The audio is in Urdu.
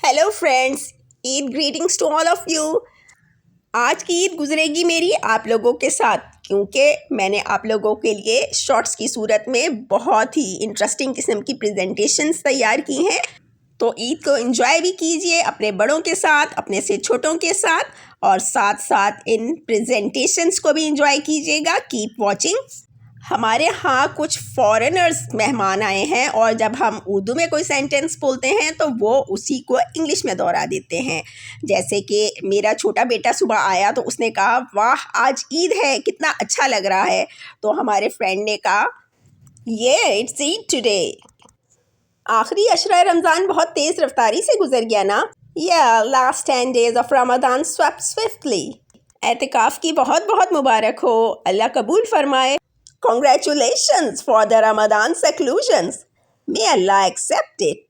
Hello friends, Eid greetings to all of you. آج کی عید گزرے گی میری آپ لوگوں کے ساتھ، کیونکہ میں نے آپ لوگوں کے لیے شارٹس کی صورت میں بہت ہی انٹرسٹنگ قسم کی پریزنٹیشنز تیار کی ہیں۔ تو عید کو انجوائے بھی کیجئے اپنے بڑوں کے ساتھ، اپنے سے چھوٹوں کے ساتھ، اور ساتھ ساتھ ان پریزنٹیشنز کو بھی انجوائے کیجئے گا۔ Keep watching. ہمارے ہاں کچھ فارنرز مہمان آئے ہیں، اور جب ہم اردو میں کوئی سینٹنس بولتے ہیں تو وہ اسی کو انگلش میں دہرا دیتے ہیں۔ جیسے کہ میرا چھوٹا بیٹا صبح آیا تو اس نے کہا واہ آج عید ہے، کتنا اچھا لگ رہا ہے۔ تو ہمارے فرینڈ نے کہا اٹس عید ٹوڈے۔ آخری عشرہ رمضان بہت تیز رفتاری سے گزر گیا نا۔ last 10 days of Ramadan swept swiftly۔ اعتکاف کی بہت بہت مبارک ہو، اللہ قبول فرمائے۔ Congratulations for the Ramadan seclusions. May Allah accept it.